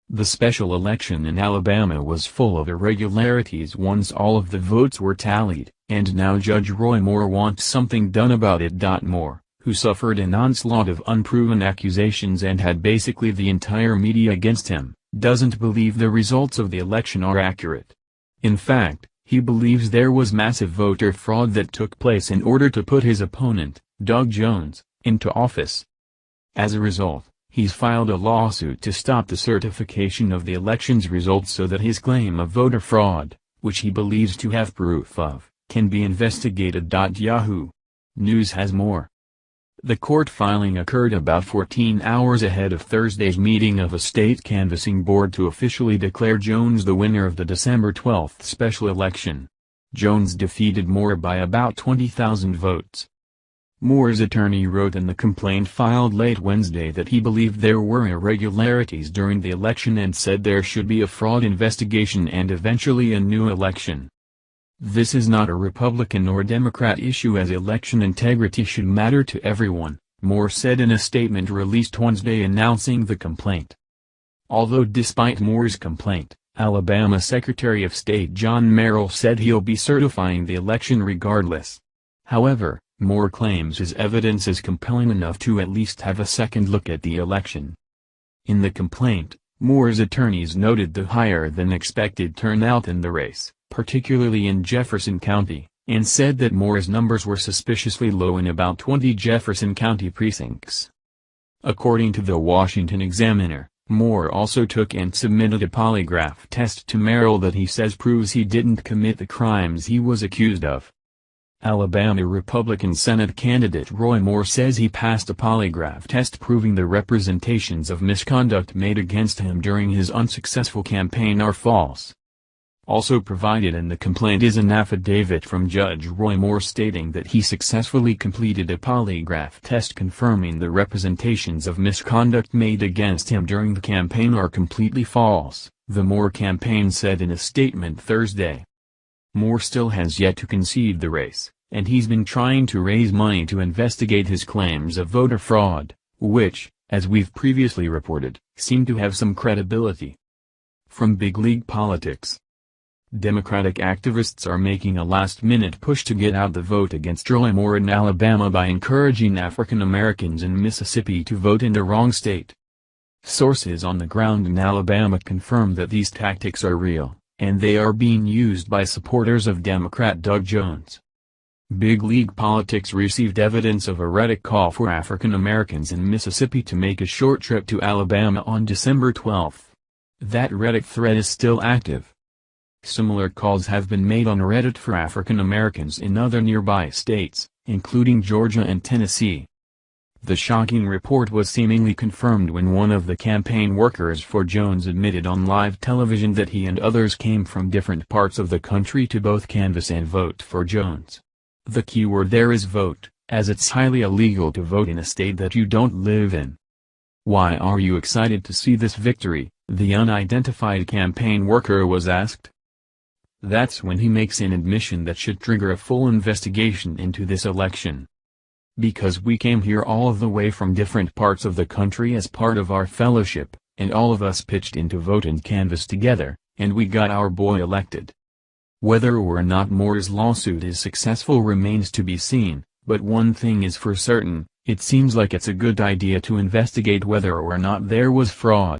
The special election in Alabama was full of irregularities once all of the votes were tallied, and now Judge Roy Moore wants something done about it. Moore, who suffered an onslaught of unproven accusations and had basically the entire media against him, doesn't believe the results of the election are accurate. In fact, he believes there was massive voter fraud that took place in order to put his opponent, Doug Jones, into office. As a result, he's filed a lawsuit to stop the certification of the election's results so that his claim of voter fraud, which he believes to have proof of, can be investigated. Yahoo! News has more. The court filing occurred about 14 hours ahead of Thursday's meeting of a state canvassing board to officially declare Jones the winner of the December 12 special election. Jones defeated Moore by about 20,000 votes. Moore's attorney wrote in the complaint filed late Wednesday that he believed there were irregularities during the election and said there should be a fraud investigation and eventually a new election. This is not a Republican or Democrat issue, as election integrity should matter to everyone, Moore said in a statement released Wednesday announcing the complaint. Although despite Moore's complaint, Alabama Secretary of State John Merrill said he'll be certifying the election regardless. However, Moore claims his evidence is compelling enough to at least have a second look at the election. In the complaint, Moore's attorneys noted the higher-than-expected turnout in the race, particularly in Jefferson County, and said that Moore's numbers were suspiciously low in about 20 Jefferson County precincts. According to the Washington Examiner, Moore also took and submitted a polygraph test to Merrill that he says proves he didn't commit the crimes he was accused of. Alabama Republican Senate candidate Roy Moore says he passed a polygraph test proving the representations of misconduct made against him during his unsuccessful campaign are false. Also provided in the complaint is an affidavit from Judge Roy Moore stating that he successfully completed a polygraph test confirming the representations of misconduct made against him during the campaign are completely false, the Moore campaign said in a statement Thursday. Moore still has yet to concede the race, and he's been trying to raise money to investigate his claims of voter fraud, which, as we've previously reported, seem to have some credibility. From big league politics. Democratic activists are making a last-minute push to get out the vote against Roy Moore in Alabama by encouraging African Americans in Mississippi to vote in the wrong state. Sources on the ground in Alabama confirm that these tactics are real, and they are being used by supporters of Democrat Doug Jones. Big league politics received evidence of a Reddit call for African Americans in Mississippi to make a short trip to Alabama on December 12. That Reddit thread is still active. Similar calls have been made on Reddit for African Americans in other nearby states, including Georgia and Tennessee. The shocking report was seemingly confirmed when one of the campaign workers for Jones admitted on live television that he and others came from different parts of the country to both canvass and vote for Jones. The key word there is vote, as it's highly illegal to vote in a state that you don't live in. Why are you excited to see this victory? The unidentified campaign worker was asked. That's when he makes an admission that should trigger a full investigation into this election. Because we came here all the way from different parts of the country as part of our fellowship, and all of us pitched in to vote and canvass together, and we got our boy elected. Whether or not Moore's lawsuit is successful remains to be seen, but one thing is for certain, it seems like it's a good idea to investigate whether or not there was fraud.